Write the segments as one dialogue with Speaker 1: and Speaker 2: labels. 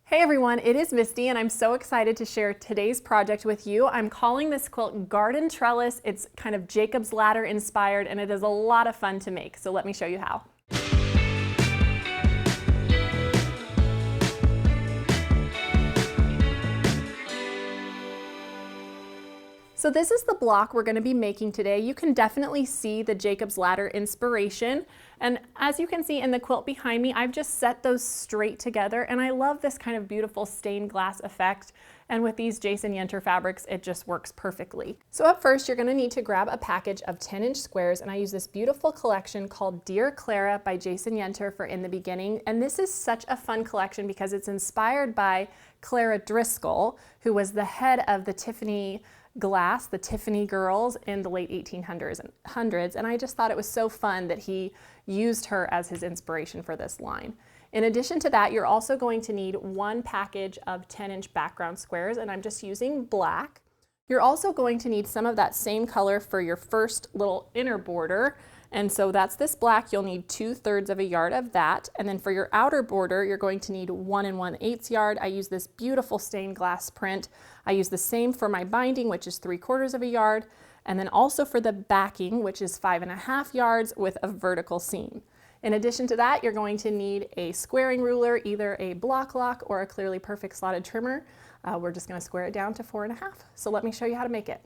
Speaker 1: Hey everyone, it is Misty and I'm so excited to share today's project with you. I'm calling this quilt Garden Trellis. It's kind of Jacob's Ladder inspired and it is a lot of fun to make. So let me show you how. So this is the block we're going to be making today. You can definitely see the Jacob's Ladder inspiration. And as you can see in the quilt behind me, I've just set those straight together. And I love this kind of beautiful stained glass effect. And with these Jason Yenter fabrics, it just works perfectly. So up first, you're going to need to grab a package of 10-inch squares. And I use this beautiful collection called Dear Clara by Jason Yenter for In the Beginning. And this is such a fun collection because it's inspired by Clara Driscoll, who was the head of the Tiffany glass, the Tiffany girls in the late 1800s, and I just thought it was so fun that he used her as his inspiration for this line. In addition to that, you're also going to need one package of 10-inch background squares, and I'm just using black. You're also going to need some of that same color for your first little inner border, and so that's this black. You'll need 2/3 of a yard of that, and then for your outer border, you're going to need 1 1/8 yard. I use this beautiful stained glass print. I use the same for my binding, which is 3/4 of a yard, and then also for the backing, which is 5.5 yards with a vertical seam. In addition to that, you're going to need a squaring ruler, either a block lock or a clearly perfect slotted trimmer. We're just going to square it down to 4.5. So let me show you how to make it.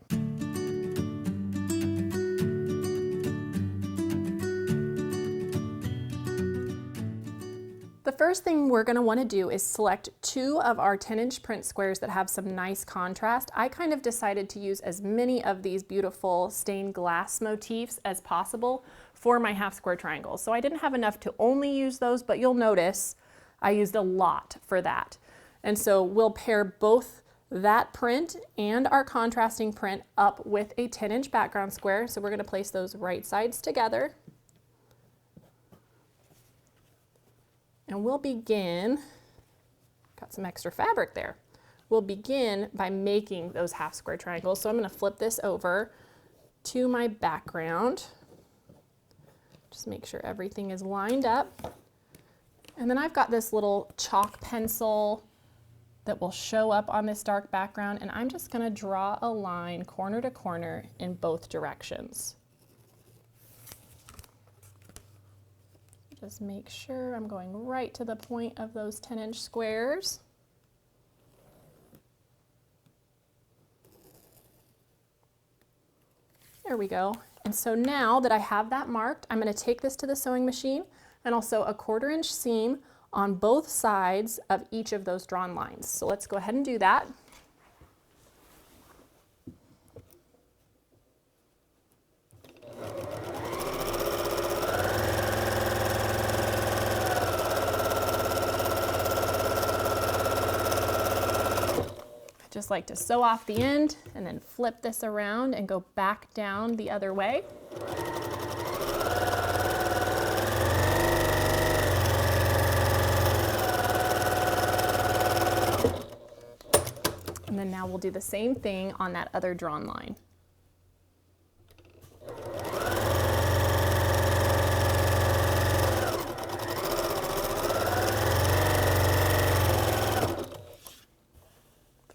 Speaker 1: The first thing we're going to want to do is select 2 of our 10-inch print squares that have some nice contrast. I kind of decided to use as many of these beautiful stained glass motifs as possible for my half square triangles. So I didn't have enough to only use those, but you'll notice I used a lot for that. And so we'll pair both that print and our contrasting print up with a 10-inch background square. So we're going to place those right sides together. And we'll begin, got some extra fabric there. We'll begin by making those half square triangles. So I'm going to flip this over to my background. Just make sure everything is lined up. And then I've got this little chalk pencil that will show up on this dark background. And I'm just going to draw a line corner to corner in both directions. Just make sure I'm going right to the point of those 10-inch squares. There we go. And so now that I have that marked, I'm going to take this to the sewing machine and also a 1/4-inch seam on both sides of each of those drawn lines. So let's go ahead and do that. Just like to sew off the end and then flip this around and go back down the other way. And then now we'll do the same thing on that other drawn line.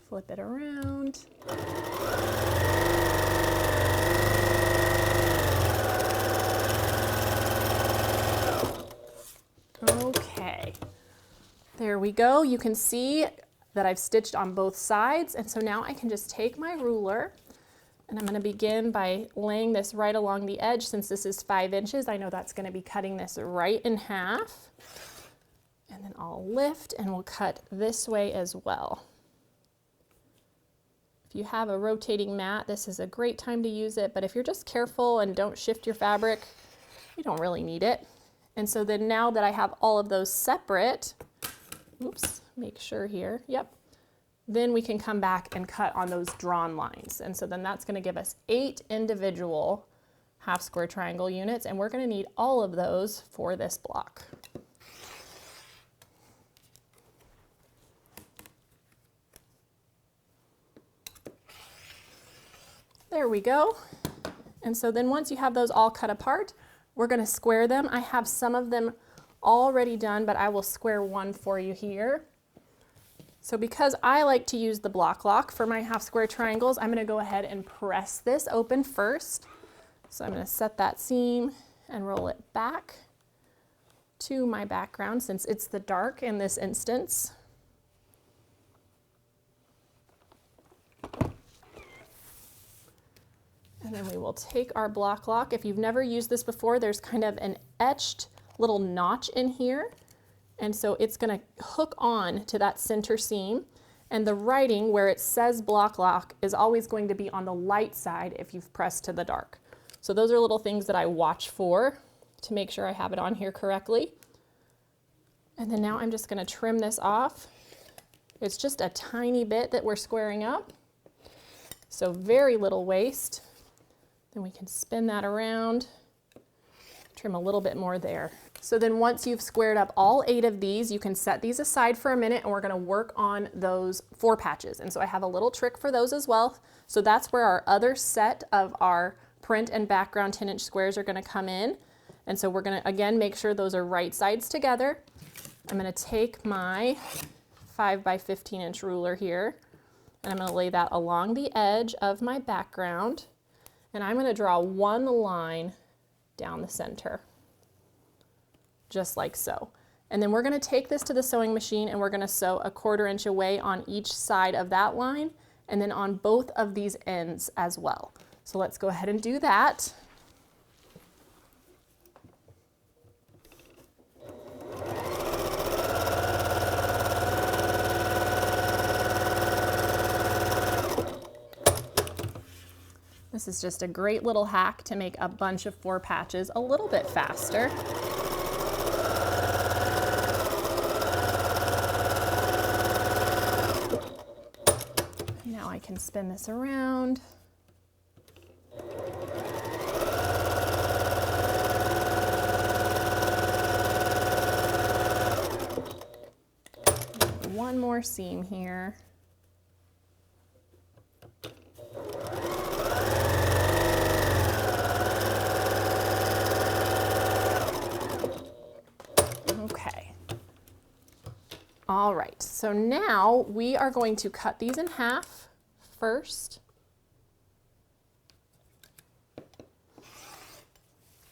Speaker 1: Flip it around. Okay, there we go. You can see that I've stitched on both sides, and so now I can just take my ruler and I'm going to begin by laying this right along the edge. Since this is 5 inches, I know that's going to be cutting this right in half. And then I'll lift and we'll cut this way as well. If you have a rotating mat, this is a great time to use it, but if you're just careful and don't shift your fabric, you don't really need it. And so then now that I have all of those separate, oops, make sure here, yep, then we can come back and cut on those drawn lines. And so then that's going to give us 8 individual half square triangle units, and we're going to need all of those for this block. There we go. And so then once you have those all cut apart, we're going to square them. I have some of them already done, but I will square one for you here. So because I like to use the block lock for my half square triangles, I'm going to go ahead and press this open first. So I'm going to set that seam and roll it back to my background since it's the dark in this instance. And then we will take our block lock. If you've never used this before, there's kind of an etched little notch in here. And so it's going to hook on to that center seam. And the writing where it says block lock is always going to be on the light side if you've pressed to the dark. So those are little things that I watch for to make sure I have it on here correctly. And then now I'm just going to trim this off. It's just a tiny bit that we're squaring up. So very little waste. Then we can spin that around, trim a little bit more there. So then once you've squared up all 8 of these, you can set these aside for a minute and we're going to work on those 4 patches. And so I have a little trick for those as well. So that's where our other set of our print and background 10-inch squares are going to come in. And so we're going to again make sure those are right sides together. I'm going to take my 5 by 15-inch ruler here and I'm going to lay that along the edge of my background. And I'm going to draw one line down the center, just like so. And then we're going to take this to the sewing machine and we're going to sew a 1/4 inch away on each side of that line and then on both of these ends as well. So let's go ahead and do that. This is just a great little hack to make a bunch of 4 patches a little bit faster. Now I can spin this around. One more seam here. All right, so now we are going to cut these in half first.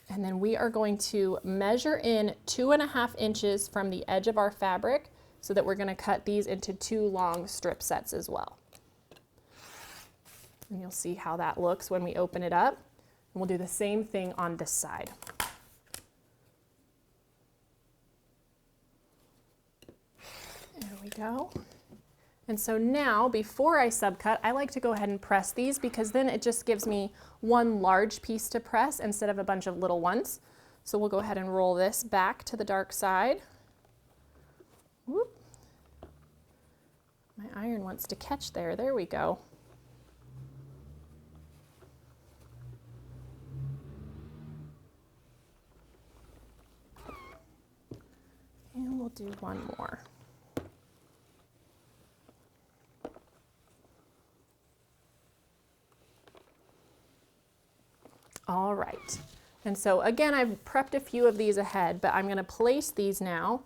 Speaker 1: And then we are going to measure in 2.5 inches from the edge of our fabric so that we're going to cut these into 2 long strip sets as well. And you'll see how that looks when we open it up. And we'll do the same thing on this side. There we go. And so now, before I subcut, I like to go ahead and press these because then it just gives me one large piece to press instead of a bunch of little ones. So we'll go ahead and roll this back to the dark side. Whoop. My iron wants to catch there. There we go. And we'll do one more. All right, and so again, I've prepped a few of these ahead, but I'm going to place these now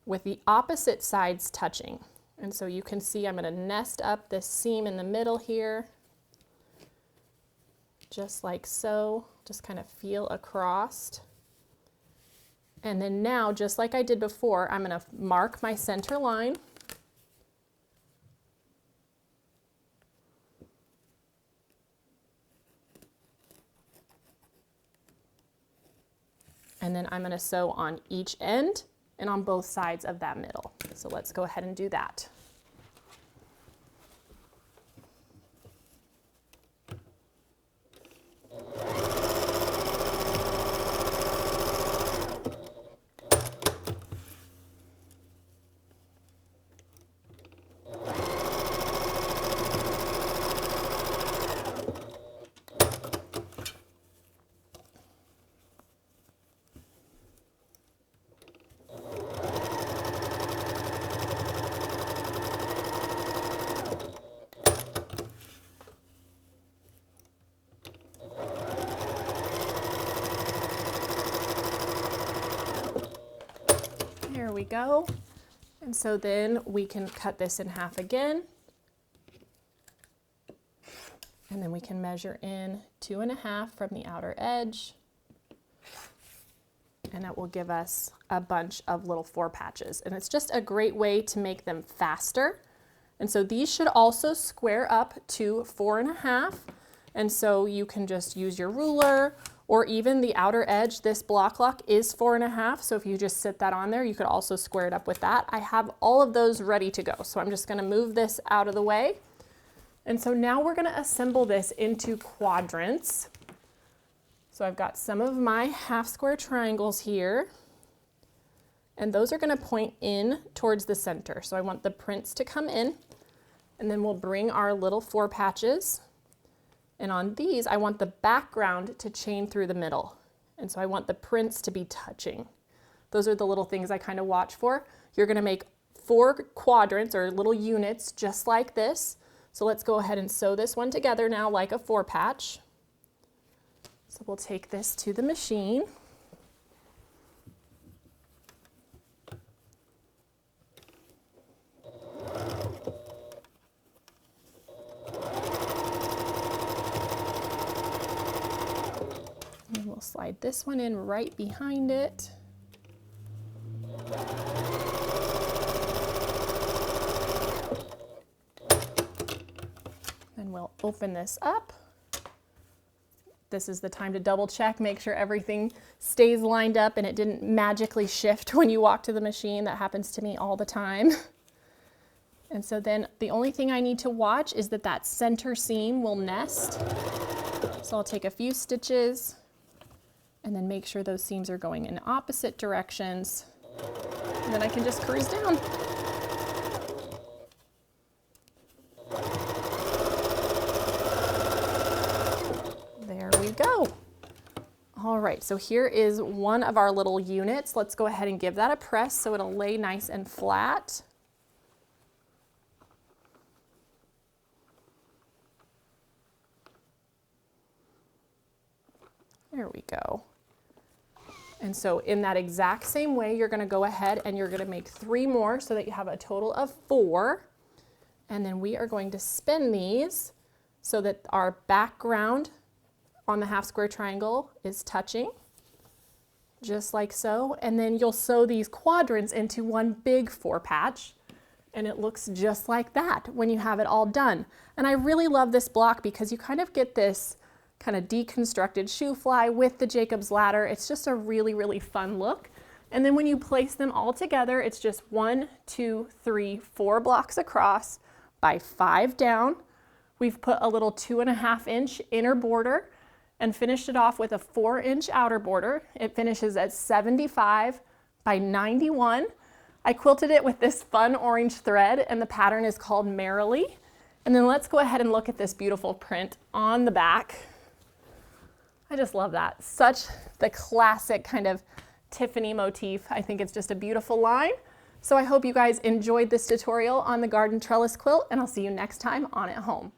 Speaker 1: with the opposite sides touching. And so you can see I'm going to nest up this seam in the middle here, just like so, just kind of feel across. And then now, just like I did before, I'm going to mark my center line. And then I'm going to sew on each end and on both sides of that middle. So let's go ahead and do that. There we go. And so then we can cut this in half again. And then we can measure in 2.5 from the outer edge. And that will give us a bunch of little 4 patches. And it's just a great way to make them faster. And so these should also square up to 4.5. And so you can just use your ruler, or even the outer edge. This block lock is 4.5. So if you just sit that on there, you could also square it up with that. I have all of those ready to go. So I'm just gonna move this out of the way. And so now we're gonna assemble this into quadrants. So I've got some of my half square triangles here, and those are gonna point in towards the center. So I want the prints to come in, and then we'll bring our little 4 patches. And on these, I want the background to chain through the middle. And so I want the prints to be touching. Those are the little things I kind of watch for. You're gonna make 4 quadrants or little units just like this. So let's go ahead and sew this one together now like a 4 patch. So we'll take this to the machine. And we'll slide this one in right behind it. And we'll open this up. This is the time to double check, make sure everything stays lined up and it didn't magically shift when you walk to the machine. That happens to me all the time. And so then the only thing I need to watch is that that center seam will nest. So I'll take a few stitches and then make sure those seams are going in opposite directions. And then I can just cruise down. Go. All right, so here is one of our little units. Let's go ahead and give that a press so it'll lay nice and flat. There we go. And so in that exact same way, you're going to go ahead and you're going to make 3 more so that you have a total of 4. And then we are going to spin these so that our background on the half square triangle is touching, just like so. And then you'll sew these quadrants into one big 4 patch, and it looks just like that when you have it all done. And I really love this block because you kind of get this kind of deconstructed shoe fly with the Jacob's ladder. It's just a really, really fun look. And then when you place them all together, it's just 1, 2, 3, 4 blocks across by 5 down. We've put a little 2.5-inch inner border and finished it off with a 4-inch outer border. It finishes at 75 by 91. I quilted it with this fun orange thread, and the pattern is called Merrily. And then let's go ahead and look at this beautiful print on the back. I just love that. Such the classic kind of Tiffany motif. I think it's just a beautiful line. So I hope you guys enjoyed this tutorial on the Garden Trellis quilt, and I'll see you next time on At Home.